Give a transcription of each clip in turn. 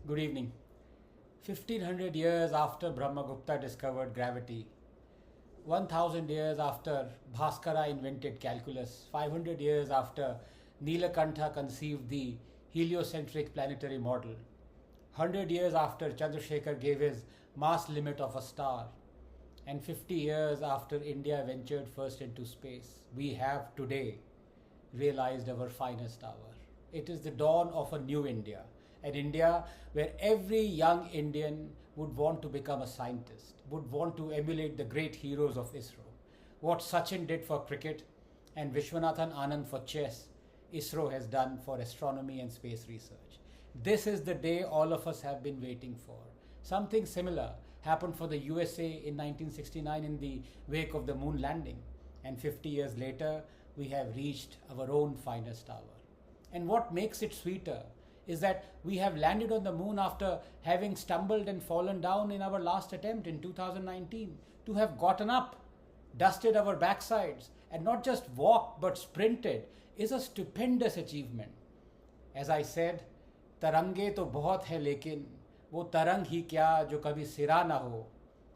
Good evening. 1500 years after Brahmagupta discovered gravity, 1000 years after Bhaskara invented calculus, 500 years after Nilakantha conceived the heliocentric planetary model, 100 years after Chandrasekhar gave his mass limit of a star, and 50 years after India ventured first into space, we have today realized our finest hour. It is the dawn of a new India, an India where every young Indian would want to become a scientist, would want to emulate the great heroes of ISRO. What Sachin did for cricket and Vishwanathan Anand for chess, ISRO has done for astronomy and space research. This is the day all of us have been waiting for. Something similar happened for the USA in 1969 in the wake of the moon landing, and 50 years later, we have reached our own finest hour. And what makes it sweeter is that we have landed on the moon after having stumbled and fallen down in our last attempt in 2019. To have gotten up, dusted our backsides, and not just walked but sprinted is a stupendous achievement. As I said, तरंगे तो बहुत है लेकिन वो तरंग ही क्या जो कभी सिरा ना हो,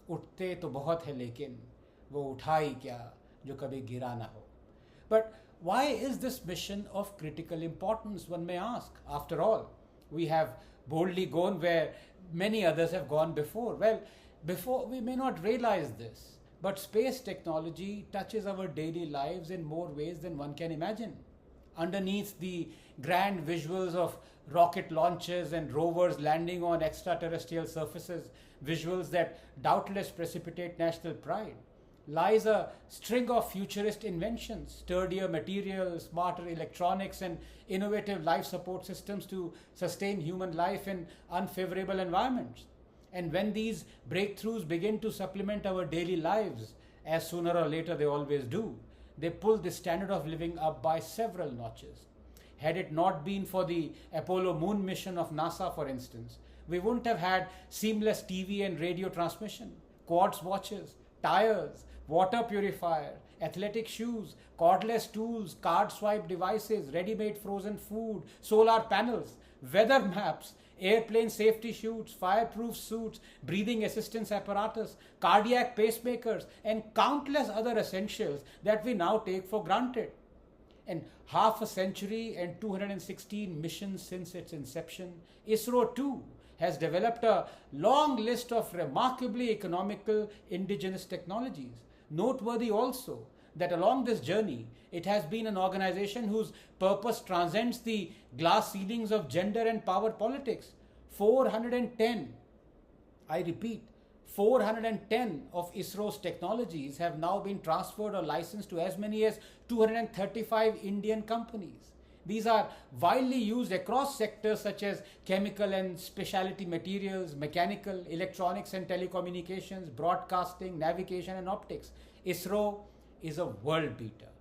उठते तो बहुत है लेकिन वो उठा ही क्या जो कभी गिरा ना हो. But why is this mission of critical importance, one may ask? After all, we have boldly gone where many others have gone before. Well, before we may not realize this, but space technology touches our daily lives in more ways than one can imagine. Underneath the grand visuals of rocket launches and rovers landing on extraterrestrial surfaces, visuals that doubtless precipitate national pride, lies a string of futurist inventions, sturdier materials, smarter electronics, and innovative life support systems to sustain human life in unfavorable environments. And when these breakthroughs begin to supplement our daily lives, as sooner or later they always do, they pull the standard of living up by several notches. Had it not been for the Apollo moon mission of NASA, for instance, we wouldn't have had seamless TV and radio transmission, quartz watches, tires, water purifier, athletic shoes, cordless tools, card swipe devices, ready-made frozen food, solar panels, weather maps, airplane safety chutes, fireproof suits, breathing assistance apparatus, cardiac pacemakers, and countless other essentials that we now take for granted. And half a century and 216 missions since its inception, ISRO too has developed a long list of remarkably economical indigenous technologies. Noteworthy also that along this journey, it has been an organization whose purpose transcends the glass ceilings of gender and power politics. 410, I repeat, 410 of ISRO's technologies have now been transferred or licensed to as many as 235 Indian companies. These are widely used across sectors such as chemical and specialty materials, mechanical, electronics and telecommunications, broadcasting, navigation and optics. ISRO is a world beater.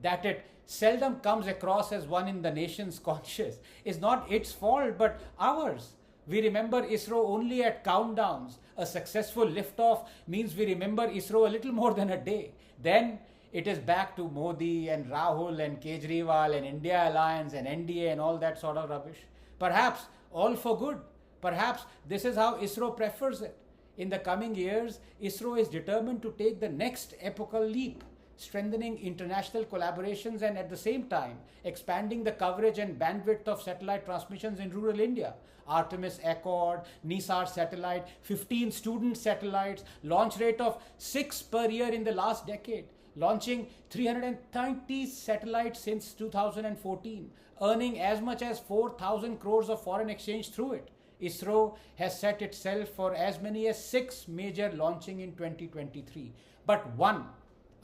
That it seldom comes across as one in the nation's conscious is not its fault but ours. We remember ISRO only at countdowns. A successful liftoff means we remember ISRO a little more than a day. Then it is back to Modi and Rahul and Kejriwal and India Alliance and NDA and all that sort of rubbish. Perhaps all for good. Perhaps this is how ISRO prefers it. In the coming years, ISRO is determined to take the next epochal leap, strengthening international collaborations and at the same time expanding the coverage and bandwidth of satellite transmissions in rural India. Artemis Accord, NISAR satellite, 15 student satellites, launch rate of 6 per year in the last decade, launching 330 satellites since 2014, earning as much as 4,000 crores of foreign exchange through it. ISRO has set itself for as many as 6 major launching in 2023, but one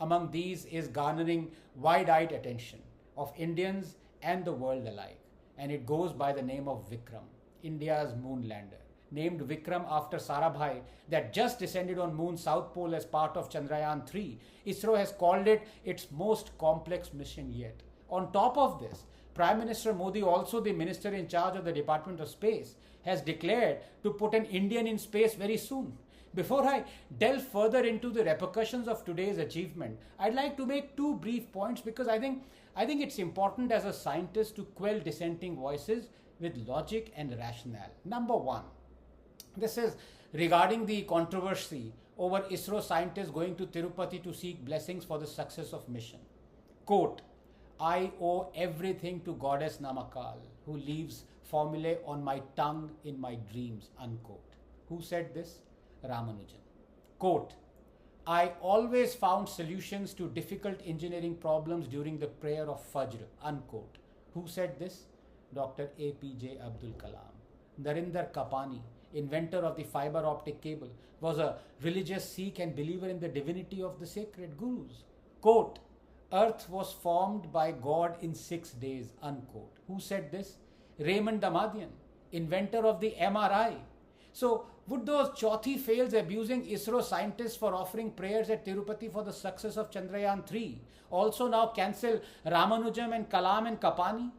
among these is garnering wide-eyed attention of Indians and the world alike, and it goes by the name of Vikram, India's moon lander. Named Vikram after Sarabhai that just descended on moon's south pole as part of Chandrayaan 3, ISRO has called it its most complex mission yet. On top of this, Prime Minister Modi, also the minister in charge of the Department of Space, has declared to put an Indian in space very soon. Before I delve further into the repercussions of today's achievement, I'd like to make 2 brief points because I think it's important as a scientist to quell dissenting voices with logic and rationale. Number one, this is regarding the controversy over ISRO scientists going to Tirupati to seek blessings for the success of mission. Quote, I owe everything to Goddess Namakal, who leaves formulae on my tongue in my dreams, unquote. Who said this? Ramanujan. Quote, I always found solutions to difficult engineering problems during the prayer of Fajr, unquote. Who said this? Dr. APJ Abdul Kalam. Narinder Kapani, inventor of the fiber optic cable, was a religious Sikh and believer in the divinity of the sacred gurus. Quote, Earth was formed by God in 6 days, unquote. Who said this? Raymond Damadian, inventor of the MRI. So, would those chauthi fails abusing ISRO scientists for offering prayers at Tirupati for the success of Chandrayaan 3 also now cancel Ramanujan and Kalam and Kapani?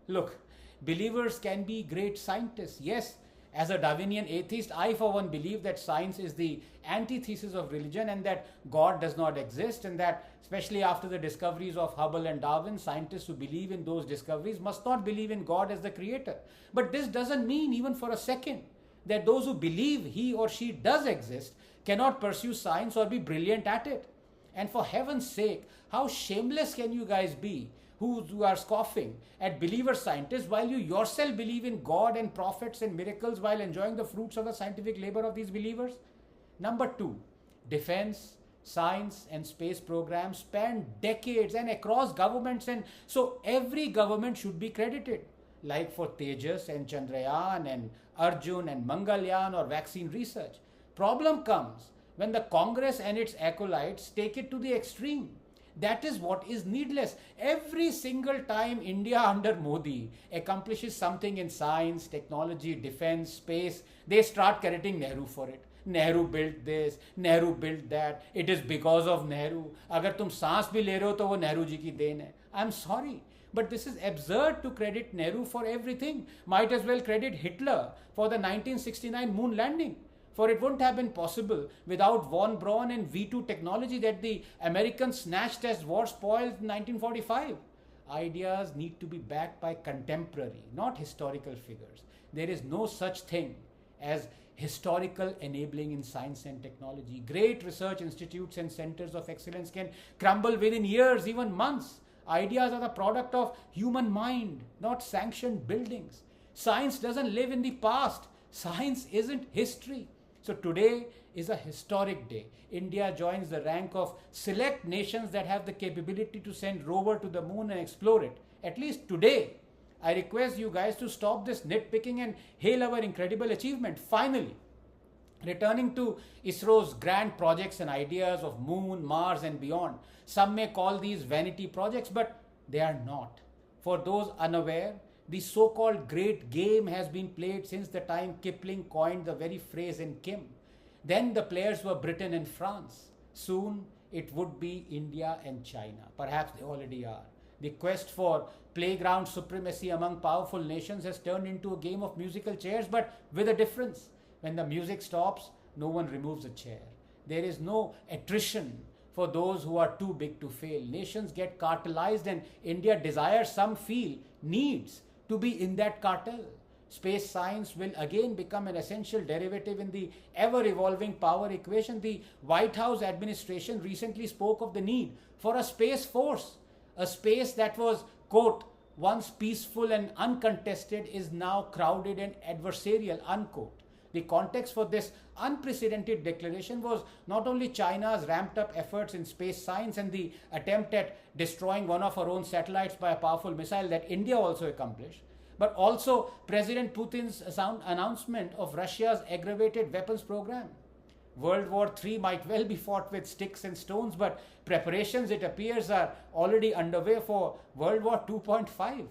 Look, believers can be great scientists. Yes, as a Darwinian atheist, I for one believe that science is the antithesis of religion and that God does not exist, and that especially after the discoveries of Hubble and Darwin, scientists who believe in those discoveries must not believe in God as the creator. But this doesn't mean even for a second that those who believe he or she does exist cannot pursue science or be brilliant at it. And for heaven's sake, how shameless can you guys be who are scoffing at believer scientists while you yourself believe in God and prophets and miracles while enjoying the fruits of the scientific labor of these believers? Number two, defense, science and space programs span decades and across governments, and so every government should be credited, like for Tejas and Chandrayaan and Arjun and Mangalyaan or vaccine research. Problem comes when the Congress and its acolytes take it to the extreme. That is what is needless. Every single time India under Modi accomplishes something in science, technology, defense, space, they start crediting Nehru for it. Nehru built this, Nehru built that, it is because of Nehru. Agar tum saans bhi le rahe ho to wo Nehru ji ki deen hai. I'm sorry, but this is absurd to credit Nehru for everything. Might as well credit Hitler for the 1969 moon landing. For it wouldn't have been possible without von Braun and V2 technology that the Americans snatched as war spoils in 1945. Ideas need to be backed by contemporary, not historical figures. There is no such thing as historical enabling in science and technology. Great research institutes and centers of excellence can crumble within years, even months. Ideas are the product of human mind, not sanctioned buildings. Science doesn't live in the past. Science isn't history. So today is a historic day. India joins the rank of select nations that have the capability to send rover to the moon and explore it. At least today, I request you guys to stop this nitpicking and hail our incredible achievement. Finally, returning to ISRO's grand projects and ideas of moon, Mars and beyond. Some may call these vanity projects, but they are not. For those unaware, the so-called great game has been played since the time Kipling coined the very phrase in Kim. Then the players were Britain and France. Soon it would be India and China. Perhaps they already are. The quest for playground supremacy among powerful nations has turned into a game of musical chairs, but with a difference. When the music stops, no one removes a chair. There is no attrition for those who are too big to fail. Nations get cartelized, and India desires, some feel, needs to be in that cartel. Space science will again become an essential derivative in the ever-evolving power equation. The White House administration recently spoke of the need for a space force. A space that was, quote, once peaceful and uncontested is now crowded and adversarial, unquote. The context for this unprecedented declaration was not only China's ramped up efforts in space science and the attempt at destroying one of our own satellites by a powerful missile that India also accomplished, but also President Putin's announcement of Russia's aggravated weapons program. World War III might well be fought with sticks and stones, but preparations, it appears, are already underway for World War 2.5.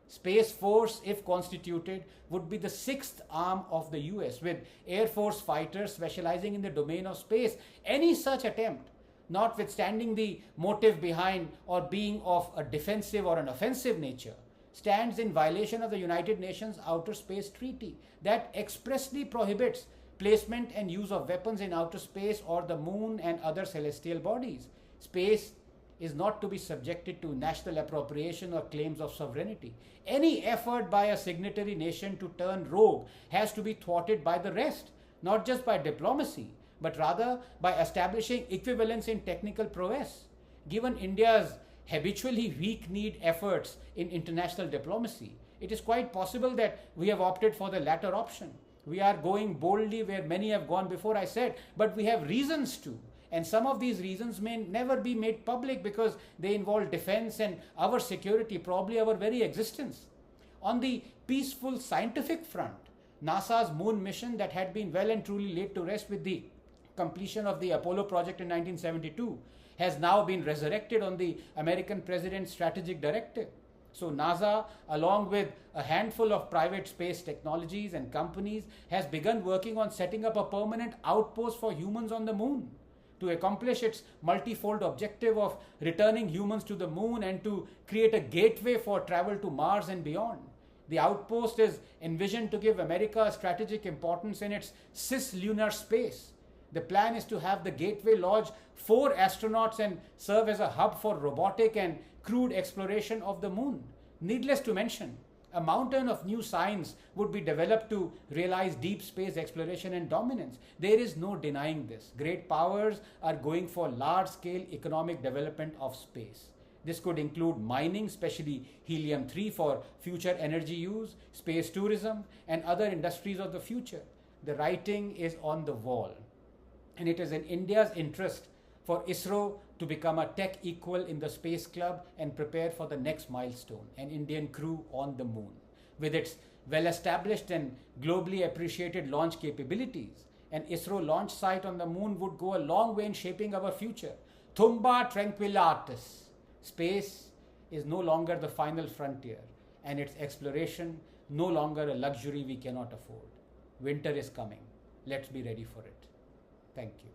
Space Force, if constituted, would be the sixth arm of the US, with Air Force fighters specializing in the domain of space. Any such attempt, notwithstanding the motive behind or being of a defensive or an offensive nature, stands in violation of the United Nations Outer Space Treaty that expressly prohibits placement and use of weapons in outer space or the moon and other celestial bodies. Space is not to be subjected to national appropriation or claims of sovereignty. Any effort by a signatory nation to turn rogue has to be thwarted by the rest, not just by diplomacy, but rather by establishing equivalence in technical prowess. Given India's habitually weak-kneed efforts in international diplomacy, it is quite possible that we have opted for the latter option. We are going boldly where many have gone before, I said, but we have reasons to. And some of these reasons may never be made public because they involve defense and our security, probably our very existence. On the peaceful scientific front, NASA's moon mission that had been well and truly laid to rest with the completion of the Apollo project in 1972 has now been resurrected on the American president's strategic directive. So NASA, along with a handful of private space technologies and companies, has begun working on setting up a permanent outpost for humans on the moon to accomplish its multifold objective of returning humans to the moon and to create a gateway for travel to Mars and beyond. The outpost is envisioned to give America a strategic importance in its cislunar space. The plan is to have the gateway lodge 4 astronauts and serve as a hub for robotic and crewed exploration of the moon. Needless to mention, a mountain of new science would be developed to realize deep space exploration and dominance. There is no denying this. Great powers are going for large-scale economic development of space. This could include mining, especially helium-3 for future energy use, space tourism, and other industries of the future. The writing is on the wall. And it is in India's interest for ISRO to become a tech equal in the Space Club and prepare for the next milestone, an Indian crew on the moon. With its well-established and globally appreciated launch capabilities, an ISRO launch site on the moon would go a long way in shaping our future. Tumba tranquillatis. Space is no longer the final frontier, and its exploration no longer a luxury we cannot afford. Winter is coming. Let's be ready for it. Thank you.